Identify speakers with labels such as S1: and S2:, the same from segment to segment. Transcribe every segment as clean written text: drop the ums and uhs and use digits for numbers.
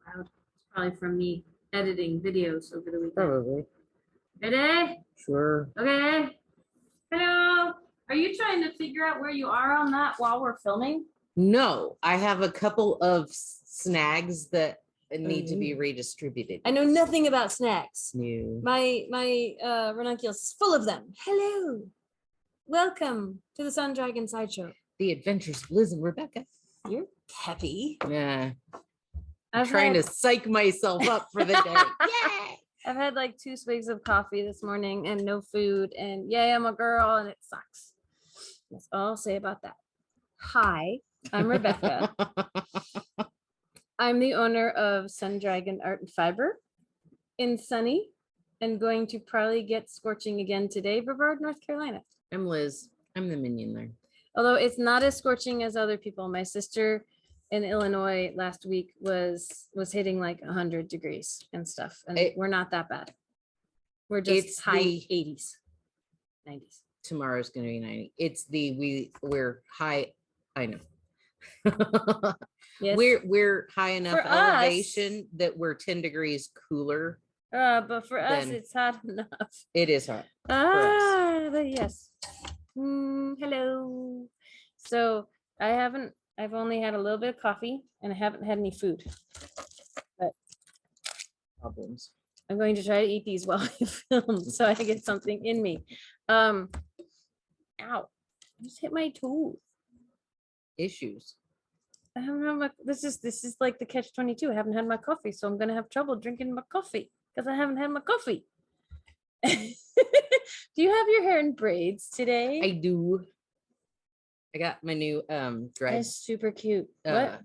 S1: loud. It's probably from me editing videos over the weekend.
S2: Probably.
S1: Ready?
S2: Sure.
S1: Okay. Hello. Are you trying to figure out where you are on that while we're filming?
S2: No, I have a couple of snags that need to be redistributed.
S3: I know nothing about snacks.
S2: No.
S3: My ranunculus is full of them. Hello. Welcome to the Sun Dragon Sideshow.
S2: The Adventures of Liz and Rebecca.
S3: You're peppy.
S2: Yeah. I'm trying to psych myself up for the day.
S3: Yay! I've had like 2 swigs of coffee this morning and no food, and yay, I'm a girl and it sucks. That's all I'll say about that. Hi, I'm Rebecca. I'm the owner of Sun Dragon Art and Fiber in sunny and going to probably get scorching again today, Brevard, North Carolina.
S2: I'm Liz. I'm the minion there.
S3: Although it's not as scorching as other people. My sister in Illinois last week was hitting like 100 degrees and stuff, and we're not that bad. We're just high 80s, 90s.
S2: Tomorrow's going to be 90. It's we're high. I know.
S3: Yes.
S2: We're high enough
S3: For
S2: elevation that we're 10 degrees cooler.
S3: But for us, it's hot enough.
S2: It is hot.
S3: But yes. Hello. So I've only had a little bit of coffee and I haven't had any food. But
S2: Problems.
S3: I'm going to try to eat these while I film so I get something in me. Ow. I just hit my toe.
S2: Issues.
S3: I don't know. This is like the catch-22. I haven't had my coffee, so I'm gonna have trouble drinking my coffee because I haven't had my coffee. Do you have your hair in braids today?
S2: I do. I got my new dress.
S3: That's super cute. What?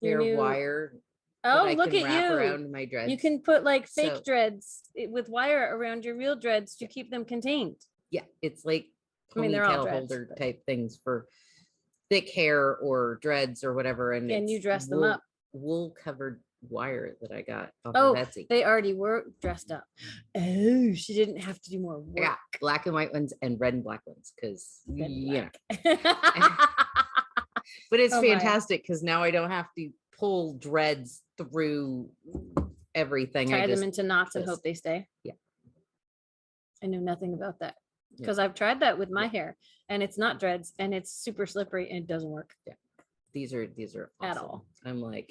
S2: Hair wire.
S3: Oh, look at you.
S2: Around my dreads.
S3: You can put like fake dreads with wire around your real dreads to keep them contained.
S2: Yeah, it's like
S3: they're all
S2: ponytail holder type things for thick hair or dreads or whatever. And
S3: you dress them up.
S2: Wool covered wire that I got off
S3: of
S2: Etsy.
S3: They already were dressed up. Oh, she didn't have to do more work.
S2: Yeah, black and white ones and red and black ones because yeah. But it's fantastic because now I don't have to pull dreads through everything.
S3: Tie them into knots and hope they stay.
S2: Yeah.
S3: I knew nothing about that because I've tried that with my hair and it's not dreads and it's super slippery and it doesn't work.
S2: Yeah. These are awesome.
S3: At all.
S2: I'm like,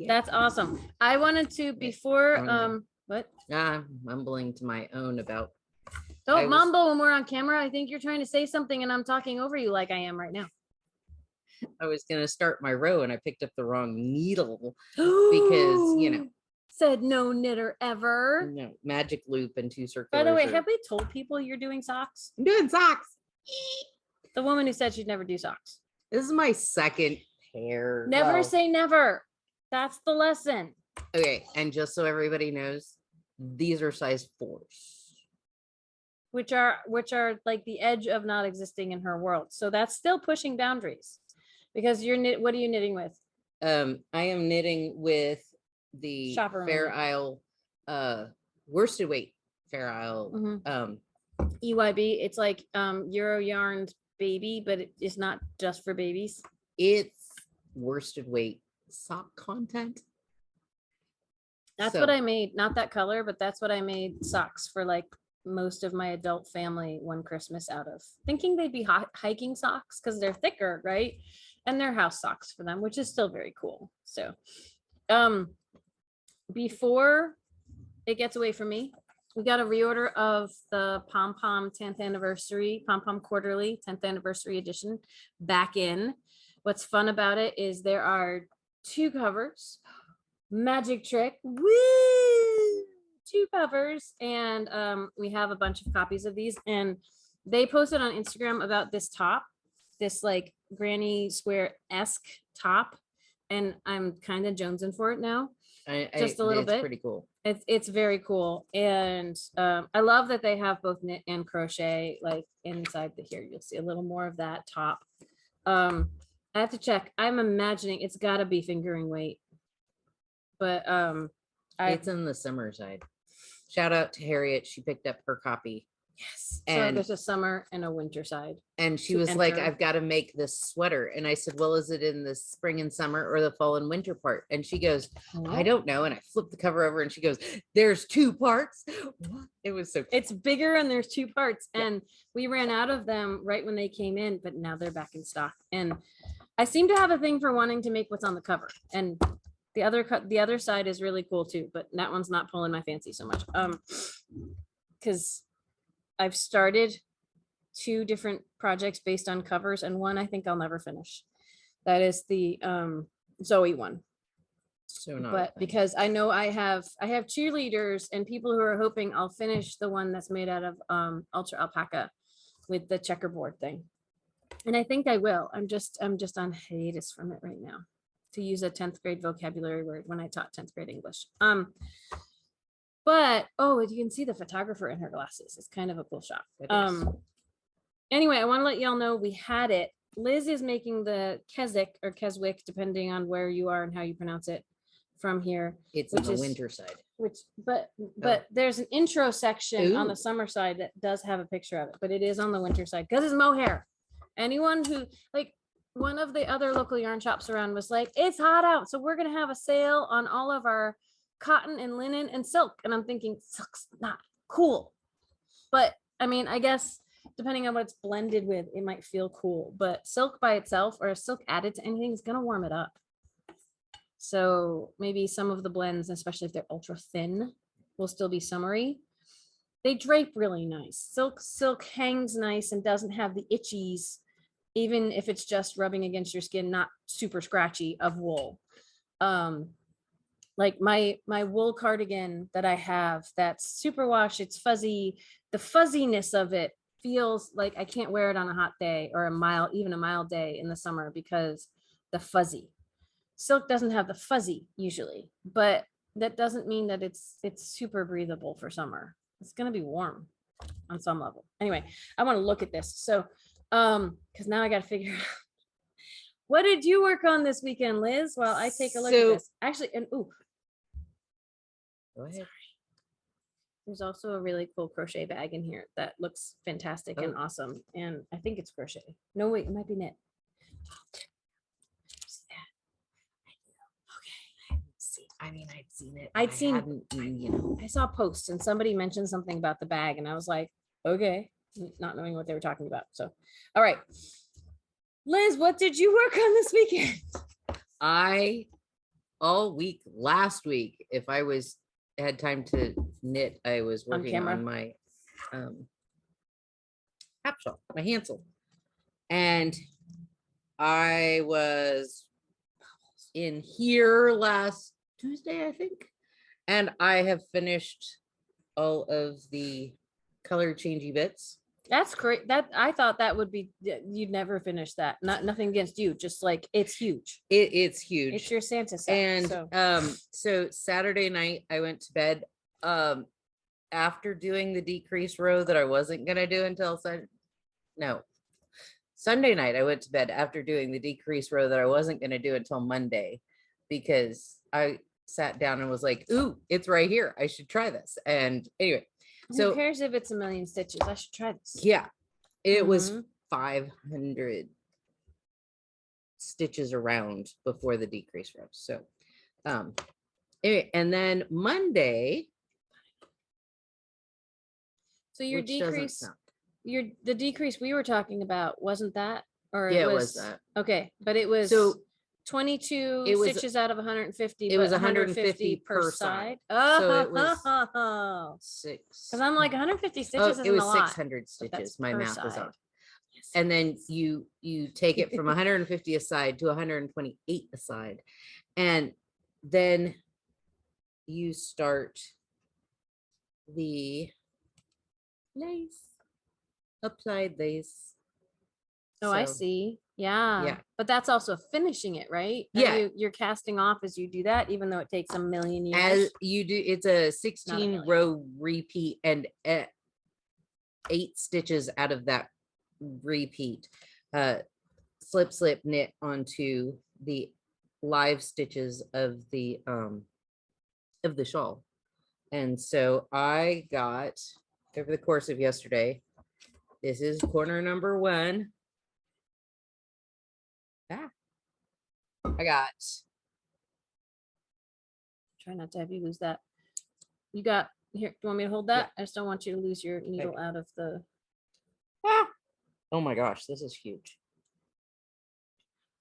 S3: that's awesome. I wanted to before what?
S2: I'm mumbling to my own about.
S3: Don't mumble when we're on camera. I think you're trying to say something and I'm talking over you like I am right now.
S2: I was going to start my row and I picked up the wrong needle because,
S3: said no knitter ever.
S2: No, magic loop and 2 circulars.
S3: By the way, have we told people you're doing socks?
S2: I'm doing socks.
S3: The woman who said she'd never do socks.
S2: This is my second pair.
S3: Never say never. That's the lesson.
S2: Okay, and just so everybody knows, these are size 4s.
S3: Which are like the edge of not existing in her world. So that's still pushing boundaries. Because what are you knitting with?
S2: I am knitting with the Fair Isle worsted weight Fair Isle
S3: EYB. It's like Euro yarned baby, but it's not just for babies.
S2: It's worsted weight sock content.
S3: That's what I made. Not that color, but that's what I made socks for like most of my adult family one Christmas out of, thinking they'd be hiking socks because they're thicker, right? And they're house socks for them, which is still very cool. So before it gets away from me, we got a reorder of the Pom-Pom 10th anniversary, Pom-Pom Quarterly 10th anniversary edition back in. What's fun about it is there are 2 covers, magic trick, woo, 2 covers, and we have a bunch of copies of these, and they posted on Instagram about this top, this like granny square-esque top, and I'm kind of jonesing for it now. Just a little bit.
S2: It's pretty cool.
S3: It's very cool, and I love that they have both knit and crochet like inside the here. You'll see a little more of that top. I have to check. I'm imagining it's got to be fingering weight, but
S2: it's in the summer side. Shout out to Harriet. She picked up her copy
S3: Yes. So
S2: And
S3: there's a summer and a winter side.
S2: and she
S3: to
S2: was like,
S3: enter.
S2: I've got to make this sweater. And I said, well, is it in the spring and summer or the fall and winter part? And she goes, I don't know. And I flipped the cover over and she goes, there's 2 parts. It was so cute.
S3: It's bigger and there's 2 parts.
S2: Yeah.
S3: And we ran out of them right when they came in, but now they're back in stock. And I seem to have a thing for wanting to make what's on the cover. And the other side is really cool too, but that one's not pulling my fancy so much. Because I've started 2 different projects based on covers, and one I think I'll never finish. That is the Zoe one.
S2: So not
S3: But because I know I have cheerleaders and people who are hoping I'll finish the one that's made out of ultra alpaca with the checkerboard thing. And I think I will. I'm just on hiatus from it right now, to use a 10th grade vocabulary word when I taught 10th grade English. But you can see the photographer in her glasses. It's kind of a cool shot. Anyway, I want to let y'all know we had it. Liz is making the Keswick or Keswick, depending on where you are and how you pronounce it from here.
S2: It's on the winter side.
S3: But there's an intro section on
S2: Ooh.
S3: the summer side that does have a picture of it, but it is on the winter side because it's mohair. Anyone who, like, one of the other local yarn shops around was like, it's hot out, so we're gonna have a sale on all of our cotton and linen and silk. And I'm thinking, silk's not cool. But I mean, I guess depending on what it's blended with, it might feel cool. But silk by itself or silk added to anything is gonna warm it up. So maybe some of the blends, especially if they're ultra thin, will still be summery. They drape really nice. Silk hangs nice and doesn't have the itchies, even if it's just rubbing against your skin, not super scratchy, of wool. Like my wool cardigan that I have, that's super wash, it's fuzzy. The fuzziness of it feels like I can't wear it on a hot day or even a mild day in the summer because the fuzzy. Silk doesn't have the fuzzy usually, but that doesn't mean that it's super breathable for summer. It's gonna be warm on some level. Anyway, I want to look at this. So because now I got to figure out, what did you work on this weekend, Liz? While I take a look at this. Actually, and
S2: Go ahead.
S3: there's also a really cool crochet bag in here that looks fantastic and awesome. And I think it's crochet. No, wait, it might be knit.
S2: I mean, I'd seen it.
S3: I'd seen,
S2: hadn't,
S3: I saw posts and somebody mentioned something about the bag and I was like, okay, not knowing what they were talking about. So, all right. Liz, what did you work on this weekend?
S2: All week last week, if I had time to knit, I was working on my half shawl, my Hansel. And I was in here last Tuesday, I think. And I have finished all of the color changey bits.
S3: That's great. That I thought that would be, you'd never finish that. Nothing against you, just like it's huge.
S2: It's huge.
S3: It's your Santa set.
S2: And so Saturday night I went to bed after doing the decrease row that I wasn't gonna do until Sunday night I went to bed after doing the decrease row that I wasn't gonna do until Monday, because I sat down and was like, ooh, it's right here, I should try this. And anyway,
S3: who cares if it's a million stitches? I should try this.
S2: Yeah, it was 500 stitches around before the decrease row. So anyway, and then Monday,
S3: so your decrease, the decrease we were talking about, wasn't that, or
S2: yeah, it was that.
S3: Okay, but it was
S2: so
S3: 22 stitches out of 150.
S2: It was 150 per side. So it was 6.
S3: Because I'm like 150 stitches.
S2: It was
S3: a lot,
S2: 600 stitches. My math is off.
S3: Yes.
S2: And then you take it from 150 a side to 128 a side, and then you start the lace, upside lace.
S3: Oh, I see. Yeah. But that's also finishing it, right?
S2: Yeah.
S3: You're casting off as you do that, even though it takes a million years.
S2: As you do, it's a 16 row repeat, and 8 stitches out of that repeat, slip, knit onto the live stitches of the shawl. And so I got over the course of yesterday. This is corner number 1. I got.
S3: Try not to have you lose that. You got here. Do you want me to hold that? I just don't want you to lose your needle out of the.
S2: Oh my gosh, this is huge.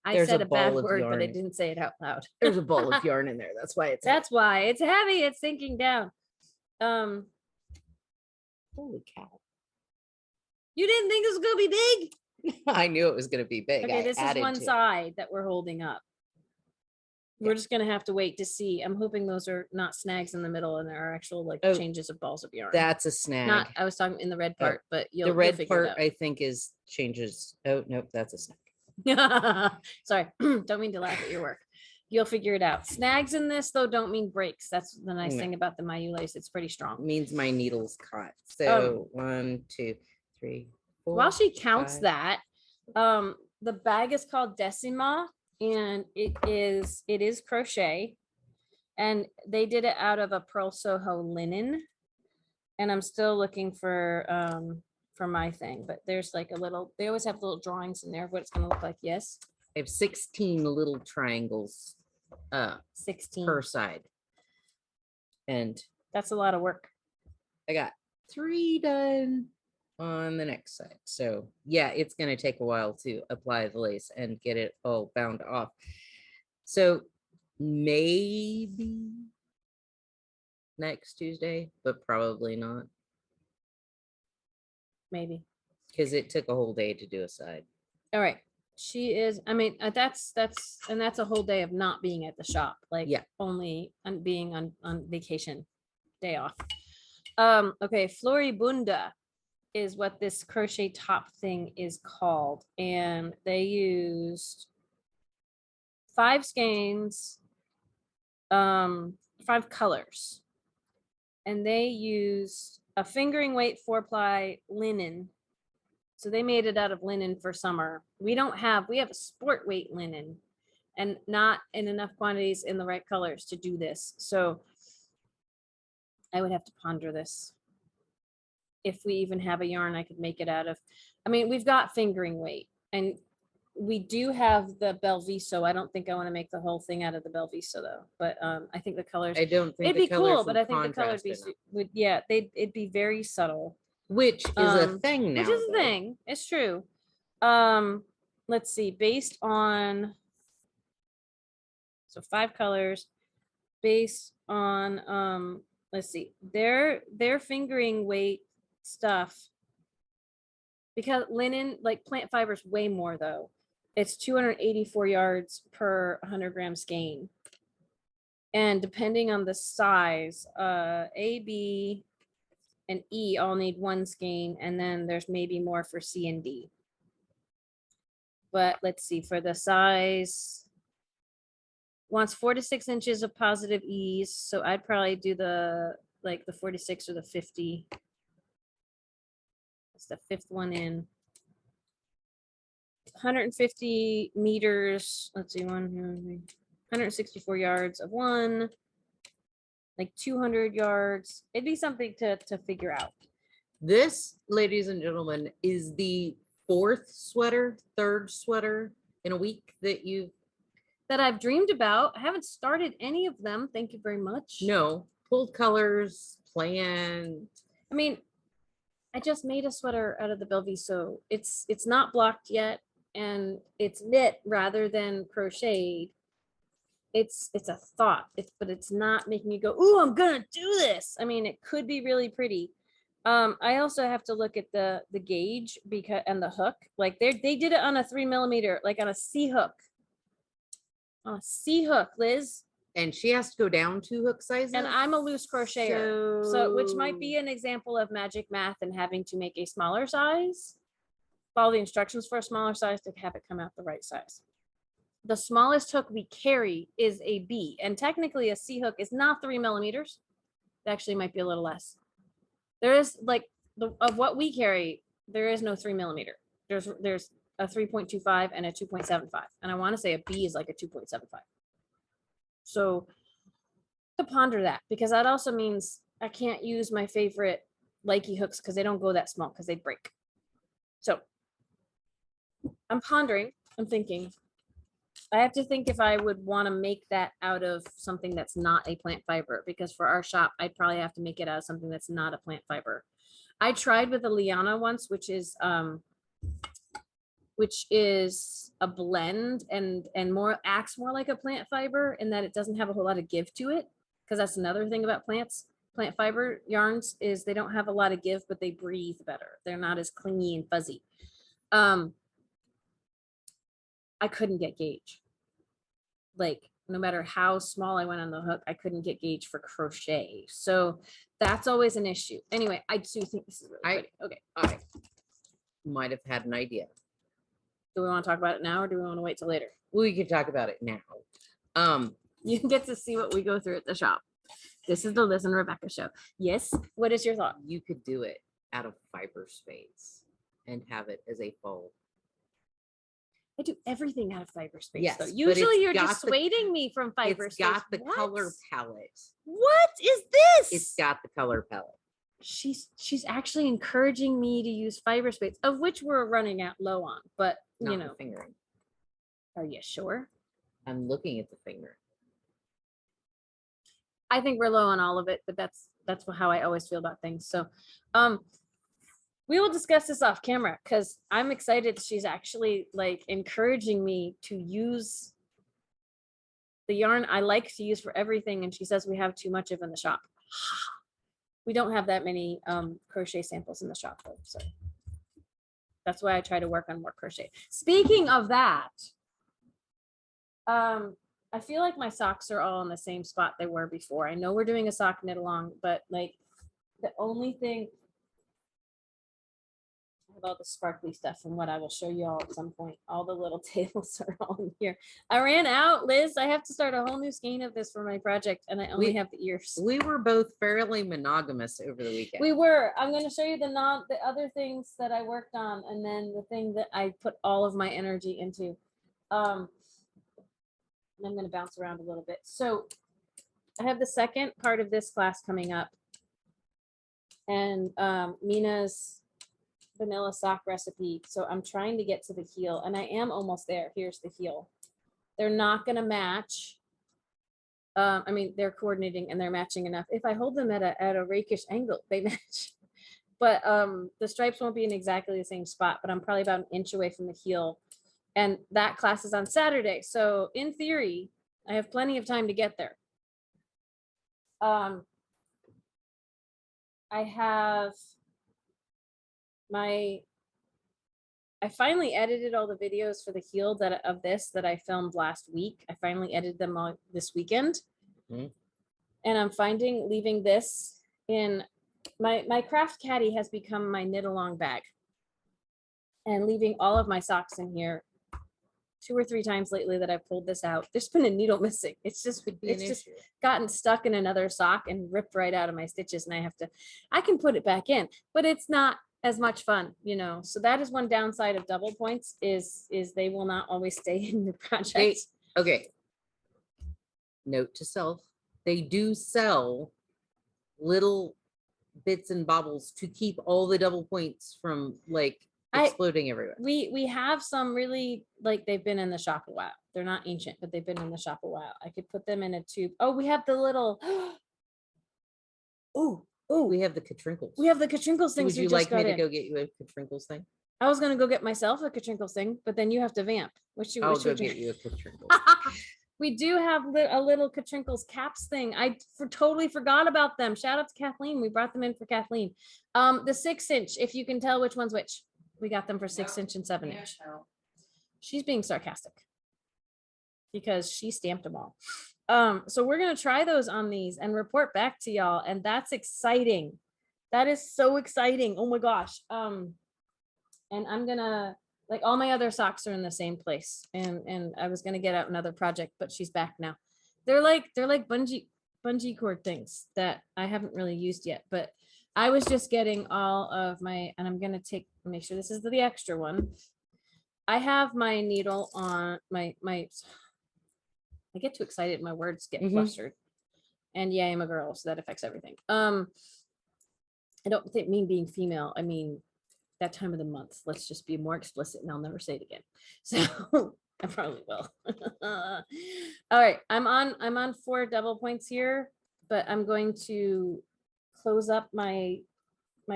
S3: I
S2: There's
S3: said
S2: a
S3: a bad
S2: ball of
S3: word, but I
S2: yarn.
S3: didn't say it out loud.
S2: There's a ball of yarn in there. That's why it's.
S3: That's why it's heavy. It's sinking down.
S2: Holy cow!
S3: You didn't think this was gonna be big?
S2: I knew it was going to be big.
S3: Okay,
S2: I
S3: this is
S2: added
S3: one
S2: to it.
S3: side that we're holding up. We're
S2: Yeah.
S3: just gonna have to wait to see. I'm hoping those are not snags in the middle and there are actual like
S2: Oh,
S3: changes of balls of yarn.
S2: That's a snag.
S3: Not. I was talking in the red
S2: Oh,
S3: part, but you'll
S2: the red
S3: figure it
S2: part,
S3: out.
S2: I think, is changes. Oh nope, that's a snag.
S3: Sorry, don't mean to laugh at your work. You'll figure it out. Snags in this though don't mean breaks. That's the nice
S2: No.
S3: thing about the Mayu lace. It's pretty strong.
S2: Means my needle's caught. So 1, 2, 3, 4.
S3: While she counts
S2: 5.
S3: that, the bag is called Decima, and it is crochet, and they did it out of a Pearl Soho linen. And I'm still looking for my thing, but there's like a little. They always have little drawings in there of what it's gonna look like. Yes,
S2: I have 16 little triangles
S3: 16.
S2: per side. And
S3: That's a lot of work.
S2: I got 3 done on the next side. So yeah, it's going to take a while to apply the lace and get it all bound off. So maybe next Tuesday, but probably not,
S3: Maybe.
S2: because it took a whole day to do a side.
S3: All right. She is, I mean, that's a whole day of not being at the shop, like
S2: Yeah.
S3: only being on vacation, day off. Okay, Floribunda is what this crochet top thing is called. And they used 5 skeins, 5 colors. And they used a fingering weight 4-ply linen. So they made it out of linen for summer. We have a sport weight linen and not in enough quantities in the right colors to do this. So I would have to ponder this. If we even have a yarn I could make it out of. I mean, we've got fingering weight and we do have the Belviso. I don't think I want to make the whole thing out of the Belviso though, but I think the colors,
S2: I don't think
S3: it'd be
S2: the colors
S3: cool, but
S2: will
S3: I think the colors
S2: contrast enough,
S3: would, yeah, it'd be very subtle.
S2: which is a thing now.
S3: Which is a
S2: though.
S3: thing. It's true. Let's see, based on, so 5 colors, based on, let's see, their fingering weight stuff, because linen, like plant fibers, way more though. It's 284 yards per 100 gram skein. And depending on the size, A, B, and E all need 1 skein, and then there's maybe more for C and D. But let's see, for the size, wants 4 to 6 inches of positive ease. So I'd probably do the 46 or the 50. That's the 5th one in. 150 meters. Let's see, 164 yards of one, like 200 yards. It'd be something to figure out.
S2: This, ladies and gentlemen, is the 3rd sweater in a week
S3: that I've dreamed about. I haven't started any of them. Thank you very much.
S2: No, pulled colors, planned.
S3: I mean, I just made a sweater out of the Belviso. It's not blocked yet, and it's knit rather than crocheted. It's a thought, but it's not making you go, ooh, I'm gonna do this. I mean, it could be really pretty. I also have to look at the gauge and the hook. Like they did it on a 3 millimeter, like on a C hook. On a C hook, Liz.
S2: And she has to go down 2 hook sizes.
S3: And I'm a loose crocheter, so which might be an example of magic math and having to make a smaller size. Follow the instructions for a smaller size to have it come out the right size. The smallest hook we carry is a B, and technically a C hook is not 3 millimeters. It actually might be a little less. There is of what we carry, there is no 3 millimeter. There's a 3.25 and a 2.75, and I want to say a B is like a 2.75. So to ponder that, because that also means I can't use my favorite likey hooks because they don't go that small because they break. So I'm pondering, I'm thinking, I have to think if I would want to make that out of something that's not a plant fiber, because for our shop, I'd probably have to make it out of something that's not a plant fiber. I tried with a liana once, which is a blend and more acts more like a plant fiber in that it doesn't have a whole lot of give to it. Because that's another thing about plant fiber yarns is they don't have a lot of give, but they breathe better. They're not as clingy and fuzzy. I couldn't get gauge. Like no matter how small I went on the hook, I couldn't get gauge for crochet. So that's always an issue. Anyway, I do think this is really pretty. Okay.
S2: I might have had an idea.
S3: Do we want to talk about it now or do we want to wait till later?
S2: We could talk about it now.
S3: You can get to see what we go through at the shop. This is the Liz and Rebecca show. Yes. What is your thought?
S2: You could do it out of fiber space and have it as a fold.
S3: I do everything out of fiber space.
S2: Yes,
S3: though.
S2: but
S3: Usually
S2: it's
S3: you're
S2: got
S3: dissuading me from fiber
S2: It's
S3: space.
S2: got the
S3: What?
S2: color palette.
S3: What is this?
S2: It's got the color palette.
S3: She's actually encouraging me to use fiber space, of which we're running out low on. But
S2: Not
S3: you
S2: the
S3: know,
S2: fingering.
S3: are you sure?
S2: I'm looking at the finger.
S3: I think we're low on all of it, but that's how I always feel about things. So, we will discuss this off camera because I'm excited. She's actually like encouraging me to use the yarn I like to use for everything, and she says we have too much of in the shop. We don't have that many crochet samples in the shop though, so that's why I try to work on more crochet. Speaking of that, I feel like my socks are all in the same spot they were before. I know we're doing a sock knit along, but like the only thing, I have all the sparkly stuff and what I will show you all at some point. All the little tables are all in here. I ran out, Liz. I have to start a whole new skein of this for my project, and I only have the ears.
S2: We were both fairly monogamous over the weekend.
S3: We were. I'm going to show you the other things that I worked on, and then the thing that I put all of my energy into. I'm going to bounce around a little bit. So I have the second part of this class coming up, and Mina's vanilla sock recipe. So I'm trying to get to the heel, and I am almost there. Here's the heel. They're not going to match. I mean, they're coordinating and they're matching enough. If I hold them at a rakish angle, they match. But the stripes won't be in exactly the same spot, but I'm probably about an inch away from the heel. And that class is on Saturday. So in theory, I have plenty of time to get there. I finally edited all the videos for the heel that I filmed last week. I finally edited them all this weekend.
S2: Mm-hmm.
S3: And I'm leaving this in my craft caddy has become my knit along bag, and leaving all of my socks in here 2 or 3 times lately that I've pulled this out. There's been a needle missing. It's just gotten stuck in another sock and ripped right out of my stitches, and I can put it back in, but it's not as much fun, you know. So that is one downside of double points is they will not always stay in your project.
S2: Okay. Note to self, they do sell little bits and bobbles to keep all the double points from like exploding everywhere.
S3: We have some really, like, they've been in the shop a while. They're not ancient, but they've been in the shop a while. I could put them in a tube. Oh, we have the little
S2: we have the Katrinkles.
S3: We have the Katrinkles things.
S2: Would you like me to go get you a Katrinkles thing?
S3: I was gonna go get myself a Katrinkles thing, but then you have to vamp.
S2: I'll go get you a Katrinkles.
S3: We do have a little Katrinkles caps thing. I totally forgot about them. Shout out to Kathleen. We brought them in for Kathleen. The 6-inch, if you can tell which one's which. We got them for 6-inch and 7-inch. She's being sarcastic because she stamped them all. So we're gonna try those on these and report back to y'all, and that's exciting. That is so exciting. Oh my gosh. And I'm gonna, like, all my other socks are in the same place, and I was gonna get out another project, but she's back now. They're like bungee cord things that I haven't really used yet, but I was just getting all of my, and I'm gonna make sure this is the extra one. I have my needle on my I get too excited, my words get flustered. And yeah, I'm a girl, so that affects everything. I don't think mean being female. I mean that time of the month. Let's just be more explicit and I'll never say it again. So I probably will. All right, I'm on 4 double points here, but I'm going to close up my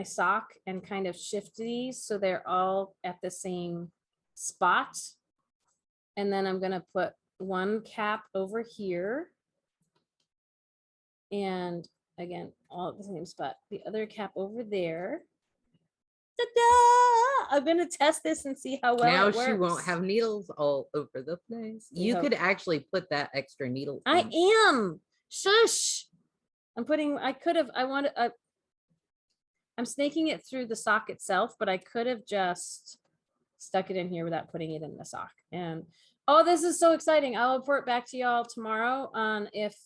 S3: sock and kind of shift these so they're all at the same spot. And then I'm going to put one cap over here. And again, all at the same spot. The other cap over there. Ta-da! I'm going to test this and see how well
S2: now
S3: it works.
S2: she won't have needles all over the place. You
S3: hope.
S2: could actually put that extra needle.
S3: I
S2: in.
S3: am. Shush. I'm snaking it through the sock itself, but I could have just stuck it in here without putting it in the sock. And oh, this is so exciting. I'll report back to y'all tomorrow on if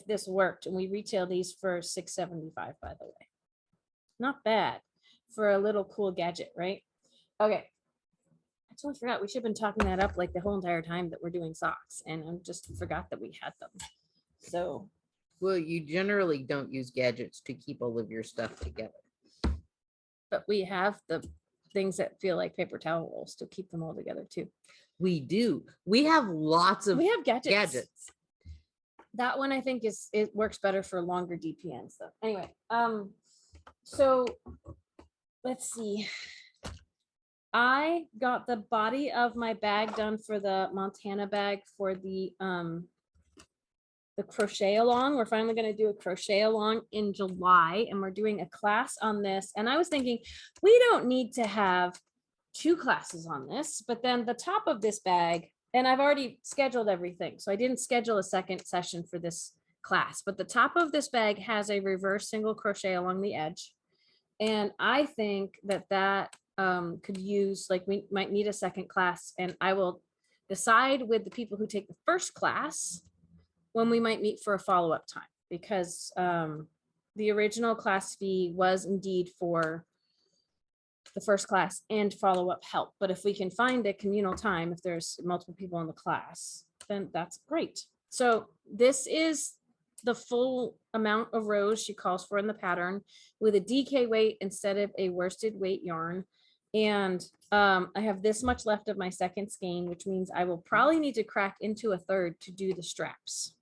S3: this worked. And we retail these for $6.75, by the way. Not bad for a little cool gadget, right? Okay. I totally forgot. We should have been talking that up like the whole entire time that we're doing socks. And I just forgot that we had them. So.
S2: Well, you generally don't use gadgets to keep all of your stuff together.
S3: But we have the things that feel like paper towel rolls to keep them all together too.
S2: We do. We have lots of gadgets.
S3: That one I think it works better for longer DPNs though. Anyway, so let's see. I got the body of my bag done for the Montana bag for the crochet along. We're finally going to do a crochet along in July, and we're doing a class on this. And I was thinking we don't need to have 2 classes on this, but then the top of this bag, and I've already scheduled everything, so I didn't schedule a second session for this class, but the top of this bag has a reverse single crochet along the edge. And I think that could use, like, we might need a second class, and I will decide with the people who take the first class when we might meet for a follow-up time, because the original class fee was indeed for the first class and follow-up help. But if we can find a communal time, if there's multiple people in the class, then that's great. So this is the full amount of rows she calls for in the pattern with a DK weight instead of a worsted weight yarn. And I have this much left of my second skein, which means I will probably need to crack into a third to do the straps,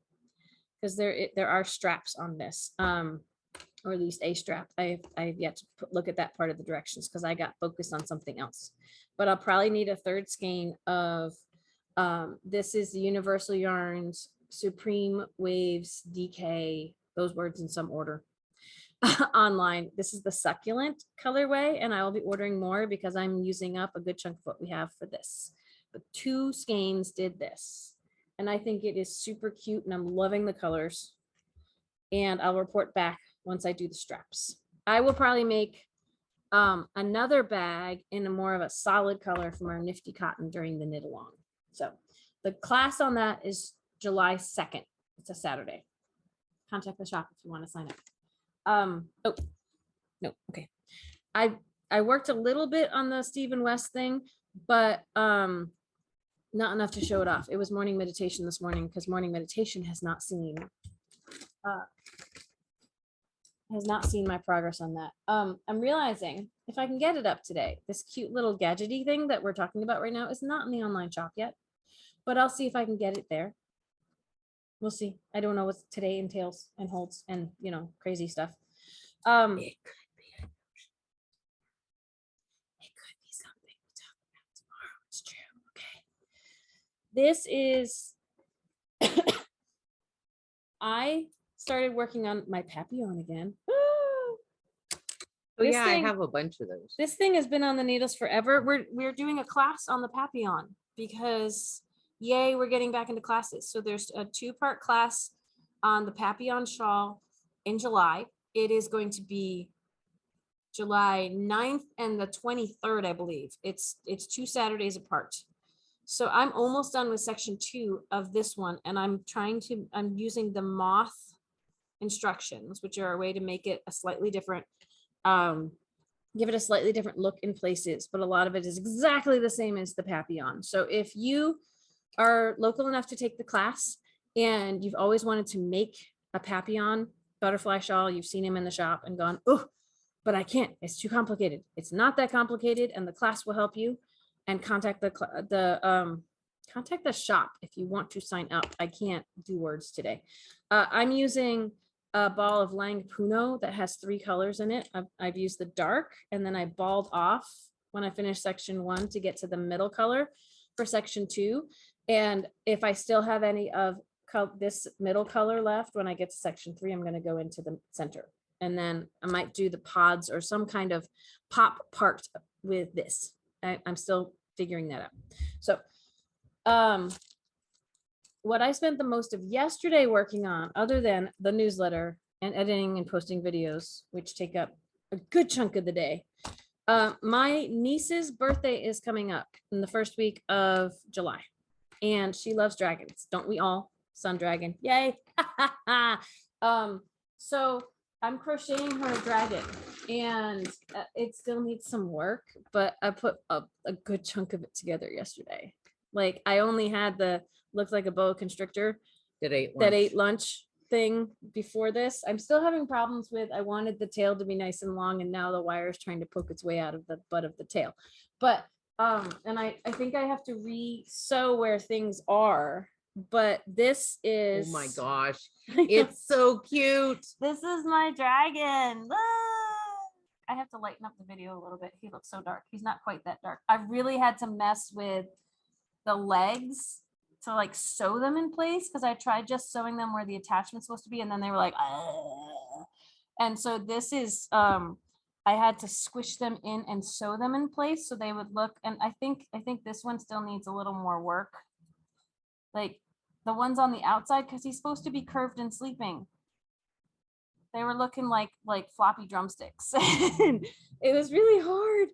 S3: because there are straps on this, or at least a strap. I have yet to look at that part of the directions because I got focused on something else. But I'll probably need a third skein of this is the Universal Yarns Supreme Waves DK, those words in some order. Online. This is the succulent colorway, and I will be ordering more because I'm using up a good chunk of what we have for this. But 2 skeins did this, and I think it is super cute, and I'm loving the colors. And I'll report back once I do the straps. I will probably make another bag in a more of a solid color from our Nifty Cotton during the knit along. So the class on that is July 2nd. It's a Saturday. Contact the shop if you want to sign up. Oh no, okay. I worked a little bit on the Stephen West thing, but not enough to show it off. It was morning meditation this morning because morning meditation has not seen my progress on that. I'm realizing if I can get it up today, this cute little gadgety thing that we're talking about right now is not in the online shop yet, but I'll see if I can get it there. We'll see. I don't know what today entails and holds and, you know, crazy stuff. It could be something we talk about tomorrow. It's true. Okay. This is, I started working on my Papillon again.
S2: Oh
S3: This
S2: yeah,
S3: thing-
S2: I have a bunch of those.
S3: This thing has been on the needles forever. We're doing a class on the Papillon because yay, we're getting back into classes. So there's a 2-part class on the Papillon shawl in July. It is going to be July 9th and the 23rd, I believe. It's 2 Saturdays apart. So I'm almost done with section 2 of this one, and I'm using the moth instructions, which are a way to make it a slightly different, give it a slightly different look in places, but a lot of it is exactly the same as the Papillon. So if you are local enough to take the class and you've always wanted to make a Papillon butterfly shawl, you've seen him in the shop and gone, oh, but I can't. It's too complicated. It's not that complicated, and the class will help you. And contact the shop if you want to sign up. I can't do words today. I'm using a ball of Lang Puno that has 3 colors in it. I've used the dark, and then I balled off when I finished section 1 to get to the middle color for section 2. And if I still have any of this middle color left, when I get to section 3, I'm going to go into the center. And then I might do the pods or some kind of pop part with this. I'm still figuring that out. So what I spent the most of yesterday working on, other than the newsletter and editing and posting videos, which take up a good chunk of the day, my niece's birthday is coming up in the first week of July, and she loves dragons. Don't we all? Sun Dragon, yay. So I'm crocheting her a dragon, and it still needs some work, but I put a good chunk of it together yesterday. Like I only had the looked like a boa constrictor
S2: that
S3: ate lunch thing before this. I'm still having problems with, I wanted the tail to be nice and long, and now the wire is trying to poke its way out of the butt of the tail. But and I think I have to re-sew where things are, but this is,
S2: oh my gosh, it's so cute.
S3: This is my dragon. I have to lighten up the video a little bit. He looks so dark. He's not quite that dark. I really had to mess with the legs to like sew them in place, because I tried just sewing them where the attachment's supposed to be, and then they were like, and so this is I had to squish them in and sew them in place so they would look, and I think this one still needs a little more work, like the ones on the outside, because he's supposed to be curved and sleeping. They were looking like floppy drumsticks. It was really hard.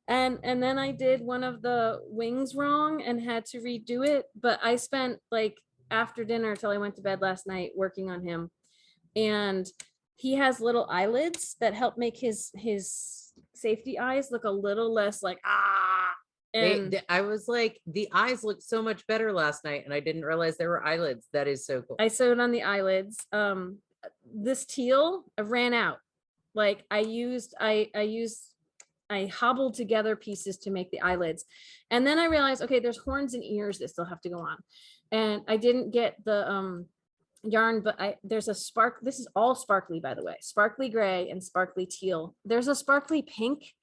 S3: And then I did one of the wings wrong and had to redo it. But I spent like after dinner till I went to bed last night working on him. And he has little eyelids that help make his safety eyes look a little less like, and
S2: I was like, the eyes looked so much better last night, and I didn't realize there were eyelids. That is so cool.
S3: I sewed on the eyelids. This teal, I ran out. Like I hobbled together pieces to make the eyelids. And then I realized, okay, there's horns and ears that still have to go on. And I didn't get the yarn, but there's a spark. This is all sparkly, by the way, sparkly gray and sparkly teal. There's a sparkly pink.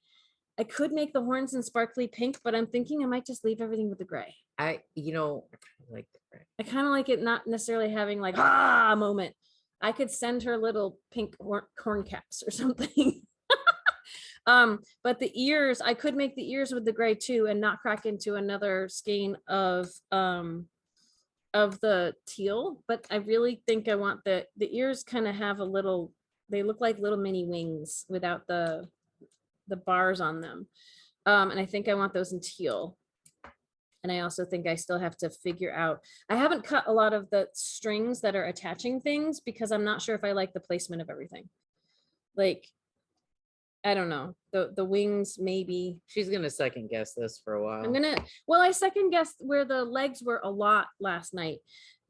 S3: I could make the horns in sparkly pink, but I'm thinking I might just leave everything with the gray.
S2: I kind of like the gray.
S3: I kind of like it not necessarily having like a moment. I could send her little pink corn caps or something. But the ears, I could make the ears with the gray too, and not crack into another skein of the teal. But I really think I want the ears kind of have a little, they look like little mini wings without the bars on them. And I think I want those in teal. And I also think I still have to figure out, I haven't cut a lot of the strings that are attaching things because I'm not sure if I like the placement of everything. Like, I don't know, the wings, maybe.
S2: She's gonna second guess this for a while.
S3: I second guessed where the legs were a lot last night,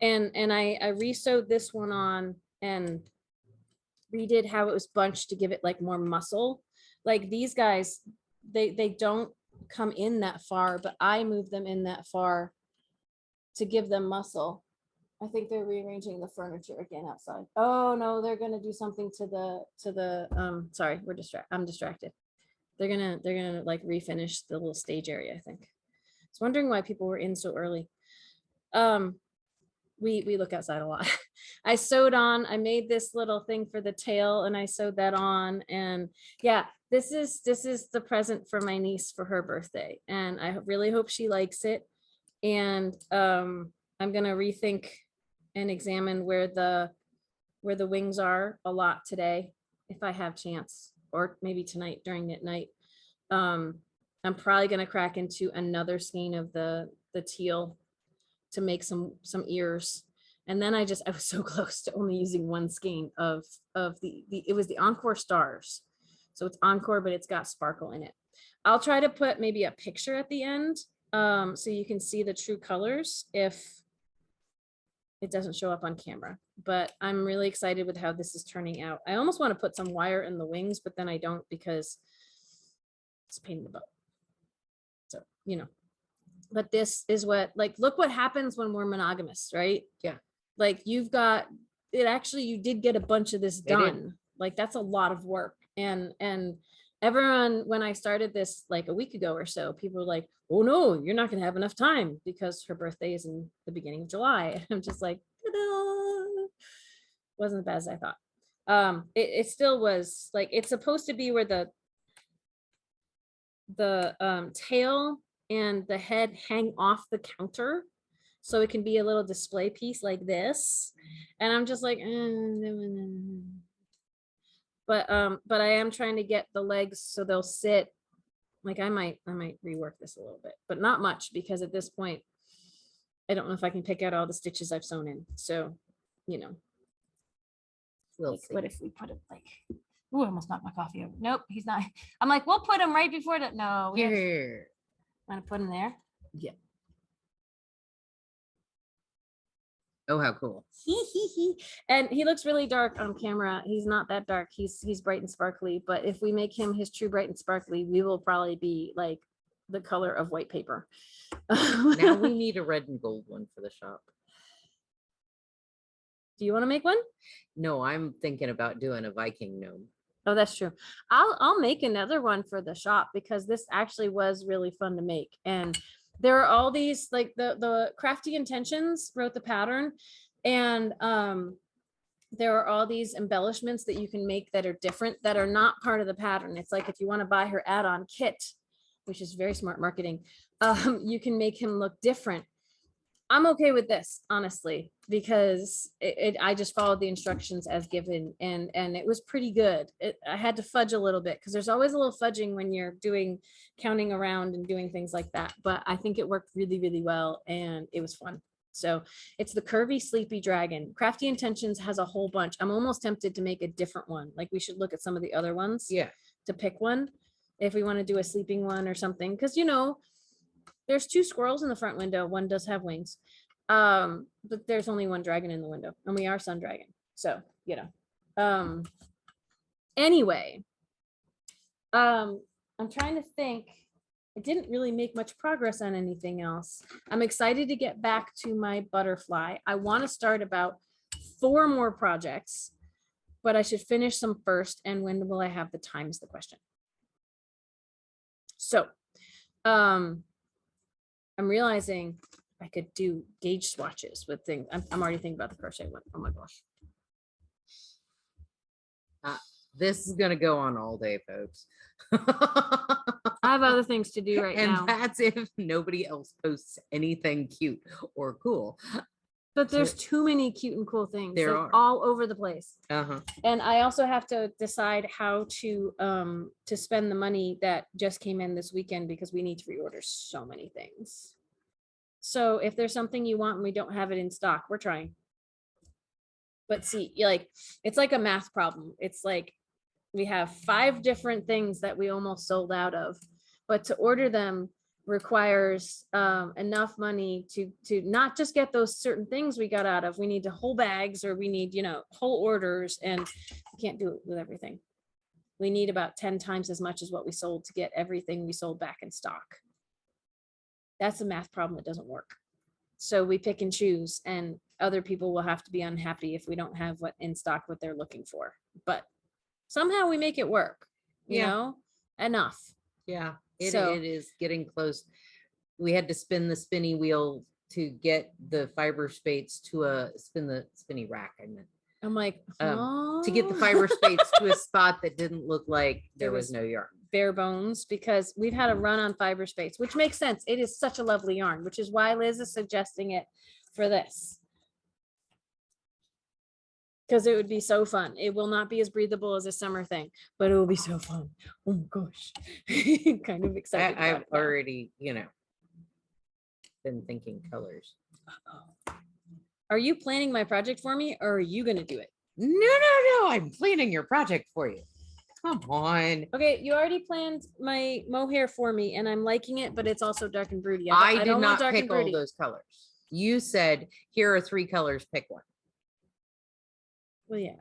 S3: and I re-sewed this one on and redid how it was bunched to give it like more muscle. Like these guys, they don't come in that far, but I moved them in that far to give them muscle. I think they're rearranging the furniture again outside. Oh no, they're gonna do something to the sorry, I'm distracted. They're gonna like refinish the little stage area, I think. I was wondering why people were in so early. We look outside a lot. I sewed on, I made this little thing for the tail and I sewed that on, and yeah, this is the present for my niece for her birthday, and I really hope she likes it. And I'm gonna rethink and examine where the wings are a lot today, if I have chance, or maybe tonight during that night. I'm probably gonna crack into another skein of the teal to make some ears. And then I was so close to only using one skein of it was the Encore Stars. So it's Encore, but it's got sparkle in it. I'll try to put maybe a picture at the end so you can see the true colors if it doesn't show up on camera, but I'm really excited with how this is turning out. I almost want to put some wire in the wings, but then I don't because it's a pain in the butt. So, you know, but this is what, like, look what happens when we're monogamous, right?
S2: Yeah.
S3: Like you've got it, actually, you did get a bunch of this done. Like that's a lot of work. And everyone, when I started this like a week ago or so, people were like, oh no, you're not going to have enough time because her birthday is in the beginning of July. I'm just like, ta-da! Wasn't as bad as I thought. It still was like, it's supposed to be where the tail and the head hang off the counter. So it can be a little display piece like this. And I'm just like, but I am trying to get the legs so they'll sit. Like I might rework this a little bit, but not much, because at this point, I don't know if I can pick out all the stitches I've sewn in. So, you know,
S2: We'll see.
S3: what if we put it like, oh, I almost knocked my coffee over. Nope, he's not. I'm like, we'll put him right before the, no, we
S2: Here.
S3: want to put him there.
S2: Yeah. Oh, how cool.
S3: And he looks really dark on camera. He's not that dark. He's bright and sparkly, but if we make him his true bright and sparkly, we will probably be like the color of white paper.
S2: Now we need a red and gold one for the shop.
S3: Do you want to make one?
S2: No, I'm thinking about doing a Viking gnome.
S3: Oh, that's true. I'll make another one for the shop because this actually was really fun to make. And there are all these, like the Crafty Intentions wrote the pattern, and there are all these embellishments that you can make that are different, that are not part of the pattern. It's like if you want to buy her add-on kit, which is very smart marketing, you can make him look different. I'm okay with this, honestly, because I just followed the instructions as given, and it was pretty good. I had to fudge a little bit because there's always a little fudging when you're counting around and doing things like that. But I think it worked really, really well, and it was fun. So it's the Curvy Sleepy Dragon. Crafty Intentions has a whole bunch. I'm almost tempted to make a different one. Like we should look at some of the other ones.
S2: Yeah.
S3: To pick one if we want to do a sleeping one or something, because you know, there's 2 squirrels in the front window. One does have wings. But there's only one dragon in the window, and we are Sun Dragon. So, you know. Anyway, I'm trying to think. I didn't really make much progress on anything else. I'm excited to get back to my butterfly. I want to start about 4 more projects, but I should finish some first. And when will I have the time is the question. So, I'm realizing I could do gauge swatches with things. I'm already thinking about the crochet one. Oh my gosh.
S2: This is going to go on all day, folks.
S3: I have other things to do right now.
S2: And that's if nobody else posts anything cute or cool.
S3: But there's too many cute and cool things.
S2: There are.
S3: All over the place.
S2: Uh-huh.
S3: And I also have to decide how to spend the money that just came in this weekend, because we need to reorder so many things. So if there's something you want and we don't have it in stock, we're trying. But see, like, it's like a math problem. It's like we have 5 different things that we almost sold out of, but to order them requires enough money to not just get those certain things we got out of. We need the whole bags, or we need, you know, whole orders, and we can't do it with everything. We need about 10 times as much as what we sold to get everything we sold back in stock. That's a math problem that doesn't work. So we pick and choose, and other people will have to be unhappy if we don't have what in stock, what they're looking for. But somehow we make it work, you know, enough.
S2: Yeah, it is getting close. We had to spin the spinny wheel to get the fiber spates to spin the spinny rack. I meant.
S3: I'm like,
S2: to get the fiber spates to a spot that didn't look like there was no yarn.
S3: Bare bones, because we've had a run on fiber space, which makes sense. It is such a lovely yarn, which is why Liz is suggesting it for this, because it would be so fun. It will not be as breathable as a summer thing, but it will be so fun. Oh my gosh. Kind of excited.
S2: I've already, you know, been thinking colors.
S3: Are you planning my project for me, or are you going to do it?
S2: No. I'm planning your project for you. Come on.
S3: Okay, you already planned my mohair for me, and I'm liking it, but it's also dark and broody.
S2: I did
S3: don't want
S2: not
S3: dark
S2: pick
S3: and
S2: all
S3: broody.
S2: those colors. You said, here are 3 colors, pick one.
S3: Well, yeah.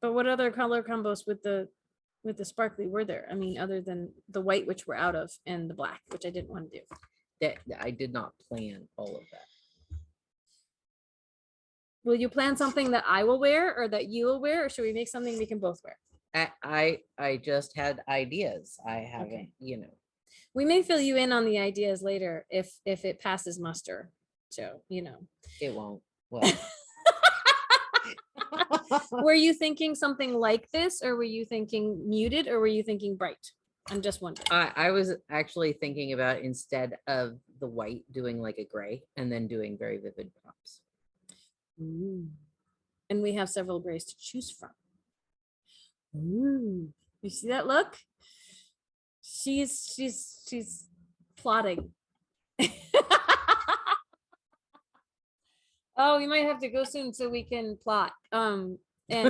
S3: But what other color combos with the sparkly were there? I mean, other than the white, which we're out of, and the black, which I didn't want to do.
S2: That I did not plan all of that.
S3: Will you plan something that I will wear or that you will wear, or should we make something we can both wear?
S2: I just had ideas. I haven't,
S3: Okay.
S2: you know.
S3: We may fill you in on the ideas later if it passes muster. So, you know.
S2: It won't. Well,
S3: Were you thinking something like this, or were you thinking muted, or were you thinking bright? I'm just wondering.
S2: I was actually thinking about, instead of the white, doing like a gray and then doing very vivid pops.
S3: Ooh. And we have several grays to choose from. Ooh. You see that look? She's plotting. Oh, we might have to go soon so we can plot. And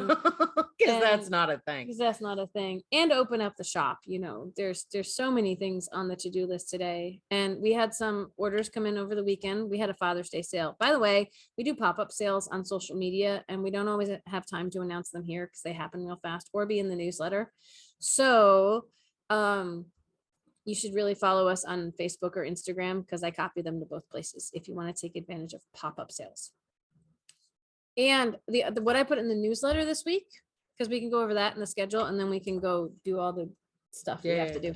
S2: Because that's not a thing.
S3: because that's not a thing. And open up the shop. You know, there's so many things on the to-do list today. And we had some orders come in over the weekend. We had a Father's Day sale. By the way, we do pop-up sales on social media, and we don't always have time to announce them here because they happen real fast or be in the newsletter. So you should really follow us on Facebook or Instagram, because I copy them to both places if you want to take advantage of pop-up sales. And the what I put in the newsletter this week, because we can go over that in the schedule, and then we can go do all the stuff we have to do.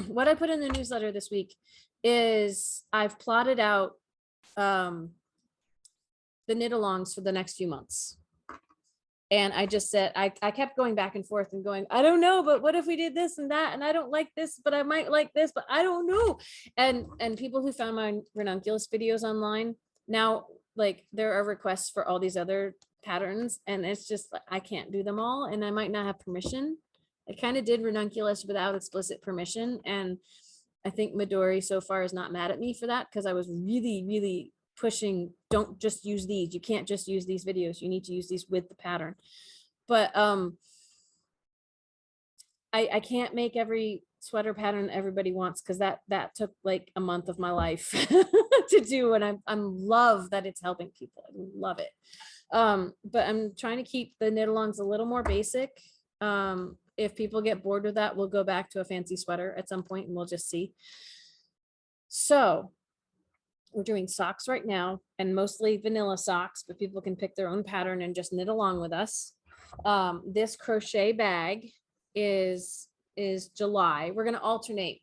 S3: What I put in the newsletter this week is I've plotted out the knit-alongs for the next few months. And I just said, I kept going back and forth and going, I don't know, but what if we did this and that? And I don't like this, but I might like this, but I don't know. And people who found my ranunculus videos online now, like, there are requests for all these other patterns, and it's just, I can't do them all, and I might not have permission. I kind of did ranunculus without explicit permission, and I think Midori so far is not mad at me for that, because I was really, really pushing, don't just use these. You can't just use these videos. You need to use these with the pattern. But I can't make every sweater pattern everybody wants, because that took like a month of my life to do, and I'm love that it's helping people. I love it. But I'm trying to keep the knit-alongs a little more basic. If people get bored with that, we'll go back to a fancy sweater at some point, and we'll just see. So we're doing socks right now, and mostly vanilla socks, but people can pick their own pattern and just knit along with us. This crochet bag is July. We're going to alternate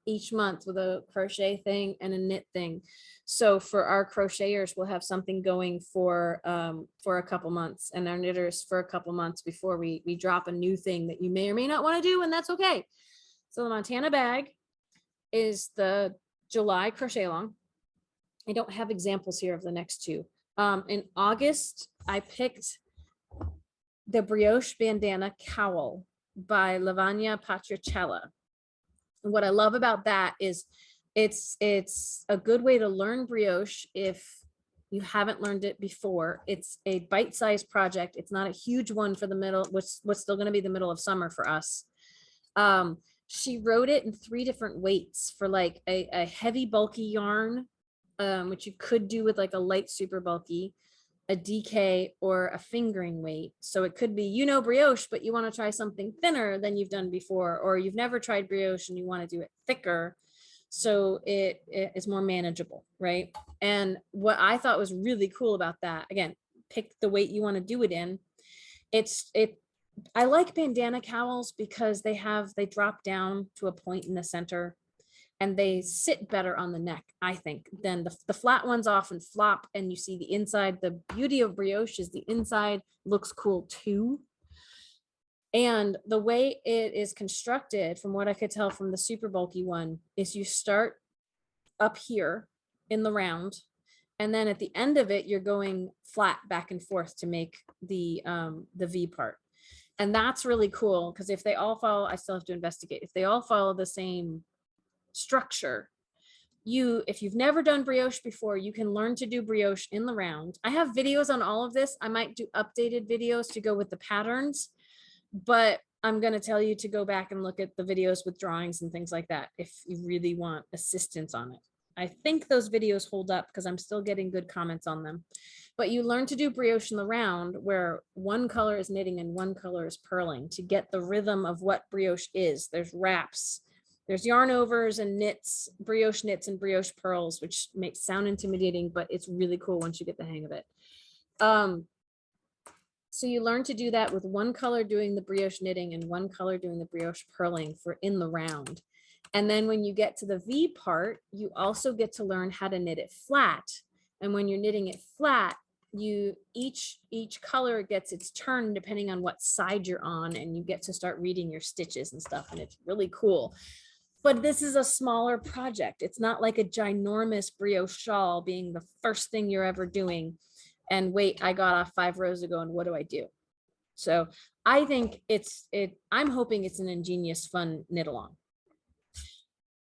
S3: each month with a crochet thing and a knit thing. So for our crocheters, we'll have something going for a couple months, and our knitters for a couple months before we drop a new thing that you may or may not want to do, and that's okay. So the Montana bag is the July crochet along. I don't have examples here of the next two. In August, I picked the Brioche Bandana Cowl by Lavagna Patricella. And what I love about that is it's a good way to learn brioche if you haven't learned it before. It's a bite-sized project. It's not a huge one for the middle, what's still going to be the middle of summer for us. She wrote it in 3 different weights for like a heavy, bulky yarn, which you could do with like a light, super bulky, a DK, or a fingering weight. So it could be, brioche, but you want to try something thinner than you've done before, or you've never tried brioche and you want to do it thicker, so it is more manageable, right? And what I thought was really cool about that, again, pick the weight you want to do it in. I like bandana cowls because they drop down to a point in the center, and they sit better on the neck, I think, than the flat ones often flop and you see the inside. The beauty of brioche is the inside looks cool too. And the way it is constructed, from what I could tell from the super bulky one, is you start up here in the round, and then at the end of it, you're going flat back and forth to make the V part. And that's really cool, because if they all follow, I still have to investigate, if they all follow the same structure, if you've never done brioche before, you can learn to do brioche in the round. I have videos on all of this. I might do updated videos to go with the patterns, but I'm going to tell you to go back and look at the videos with drawings and things like that if you really want assistance on it. I think those videos hold up because I'm still getting good comments on them. But you learn to do brioche in the round where one color is knitting and one color is purling to get the rhythm of what brioche is. There's wraps, there's yarn overs and knits and brioche purls, which makes sound intimidating, but it's really cool once you get the hang of it. So you learn to do that with one color doing the brioche knitting and one color doing the brioche purling for in the round. And then when you get to the V part, you also get to learn how to knit it flat. And when you're knitting it flat, each color gets its turn depending on what side you're on, and you get to start reading your stitches and stuff, and it's really cool. But this is a smaller project. It's not like a ginormous brioche shawl being the first thing you're ever doing. And wait, I got off 5 rows ago, and what do I do? So I think I'm hoping it's an ingenious, fun knit along.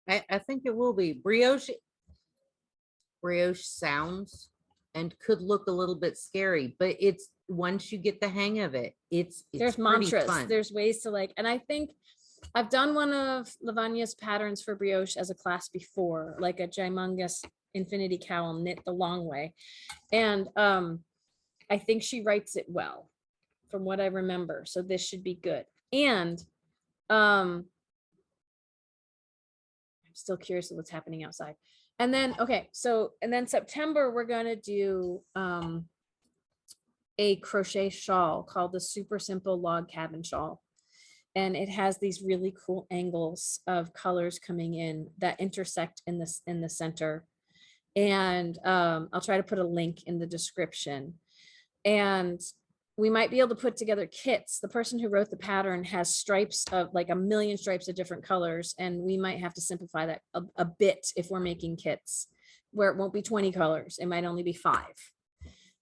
S2: I think it will be. Brioche sounds and could look a little bit scary, but it's once you get the hang of it, it's
S3: there's mantras, fun. There's ways to and I think I've done one of Lavagna's patterns for brioche as a class before, like a gymongous infinity cowl knit the long way. And I think she writes it well from what I remember. So this should be good. And I'm still curious of what's happening outside. And then, and then September, we're going to do a crochet shawl called the Super Simple Log Cabin Shawl. And it has these really cool angles of colors coming in that intersect in the center. And I'll try to put a link in the description. And we might be able to put together kits. The person who wrote the pattern has stripes of like 1 million stripes of different colors. And we might have to simplify that a bit if we're making kits where it won't be 20 colors. It might only be 5.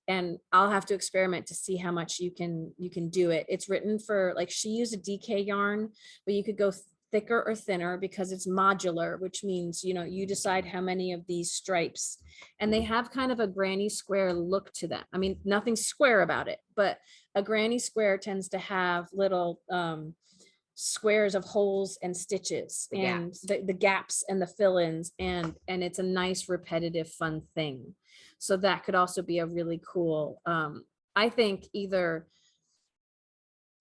S3: And I'll have to experiment to see how much you can do it. It's written for, like, she used a DK yarn, but you could go thicker or thinner because it's modular, which means, you decide how many of these stripes, and they have kind of a granny square look to them. I mean, nothing square about it, but a granny square tends to have little squares of holes and stitches and the gaps and the fill-ins, and it's a nice repetitive fun thing. So that could also be a really cool, I think, either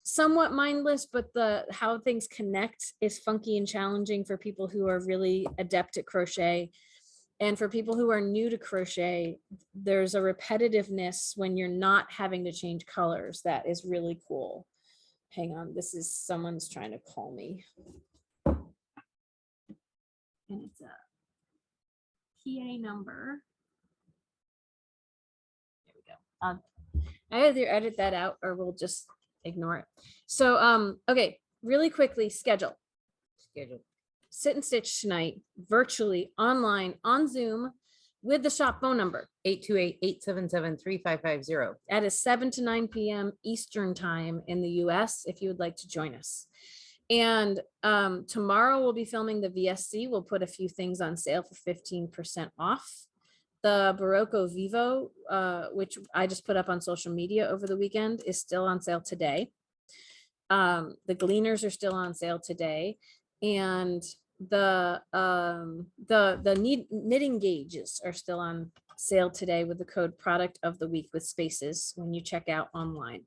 S3: somewhat mindless, but how things connect is funky and challenging for people who are really adept at crochet. And for people who are new to crochet, there's a repetitiveness when you're not having to change colors that is really cool. Hang on, someone's trying to call me. And it's a PA number. There we go. I either edit that out or we'll just ignore it. So, okay, really quickly, schedule. Sit and stitch tonight, virtually, online, on Zoom, with the shop phone number.
S2: 828-877-3550.
S3: That is 7 to 9 p.m. Eastern time in the US, if you would like to join us. And tomorrow we'll be filming the VSC. We'll put a few things on sale for 15% off. The Barocco Vivo, which I just put up on social media over the weekend, is still on sale today. The Gleaners are still on sale today, and the knitting gauges are still on sale today with the code Product of the Week with spaces when you check out online.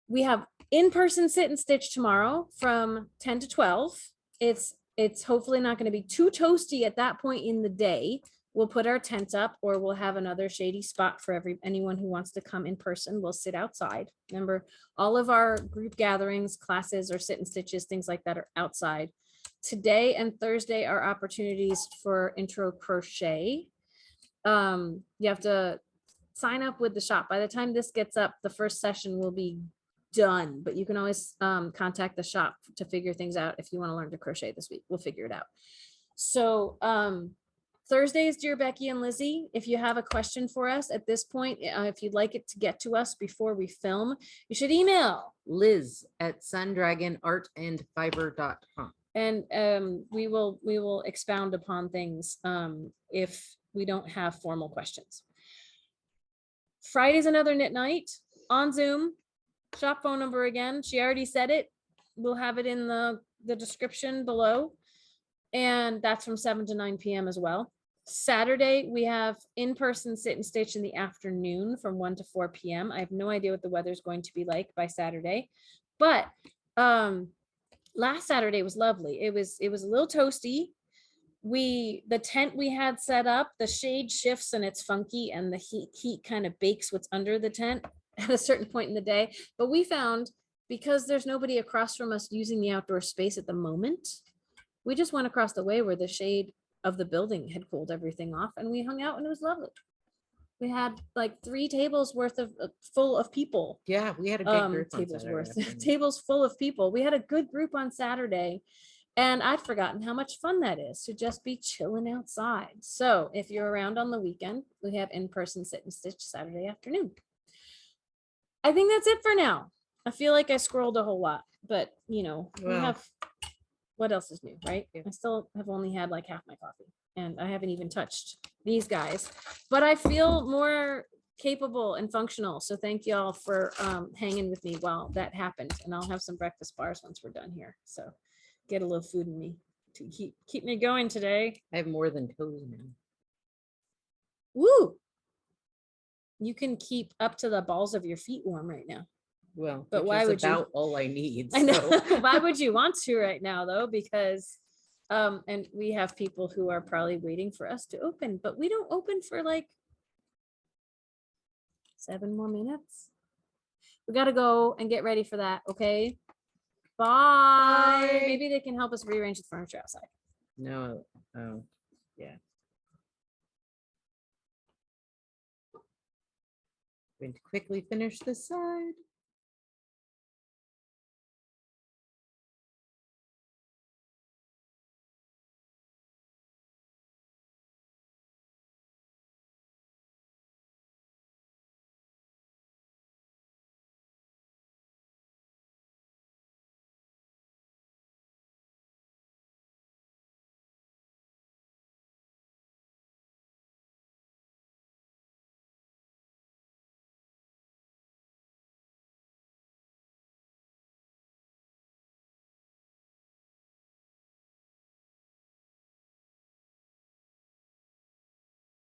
S3: We have in-person sit and stitch tomorrow from 10 to 12. It's hopefully not going to be too toasty at that point in the day. We'll put our tents up, or we'll have another shady spot for anyone who wants to come in person. We'll sit outside. Remember, all of our group gatherings, classes, or sit and stitches, things like that are outside. Today and Thursday are opportunities for intro crochet. You have to sign up with the shop. By the time this gets up, the first session will be done, but you can always contact the shop to figure things out if you want to learn to crochet this week. We'll figure it out. So Thursday is Dear Becky and Lizzie. If you have a question for us at this point, if you'd like it to get to us before we film, you should email
S2: liz@sundragonartandfiber.com.
S3: And we will expound upon things if we don't have formal questions. Friday's another knit night on Zoom. Shop phone number again. She already said it. We'll have it in the description below. And that's from 7 to 9 p.m. as well. Saturday, we have in-person sit and stitch in the afternoon from 1 to 4 p.m. I have no idea what the weather's going to be like by Saturday, but last Saturday was lovely. It was a little toasty. The tent we had set up, the shade shifts and it's funky, and the heat kind of bakes what's under the tent at a certain point in the day. But we found, because there's nobody across from us using the outdoor space at the moment, we just went across the way where the shade of the building had cooled everything off, and we hung out and it was lovely. We had like 3 tables worth of full of people.
S2: Yeah, we had a good group on
S3: Tables
S2: Saturday
S3: worth
S2: afternoon.
S3: tables full of people. We had a good group on Saturday, and I'd forgotten how much fun that is to just be chilling outside. So if you're around on the weekend, we have in-person sit and stitch Saturday afternoon. I think that's it for now. I feel like I scrolled a whole lot, but we
S2: Well.
S3: have, what else is new, right?
S2: Yeah.
S3: I still have only had like half my coffee, and I haven't even touched these guys, but I feel more capable and functional. So thank you all for hanging with me while that happened, and I'll have some breakfast bars once we're done here. So get a little food in me to keep me going today.
S2: I have more than toes now.
S3: Woo! You can keep up to the balls of your feet warm right now.
S2: Well,
S3: But
S2: which
S3: why
S2: is
S3: would you?
S2: about all I need.
S3: I know.
S2: So.
S3: Why would you want to right now though? Because and we have people who are probably waiting for us to open, but we don't open for like 7 more minutes. We got to go and get ready for that. Okay. Bye.
S2: Bye.
S3: Maybe they can help us rearrange the furniture outside.
S2: No. Oh, yeah. Going to quickly finish the side.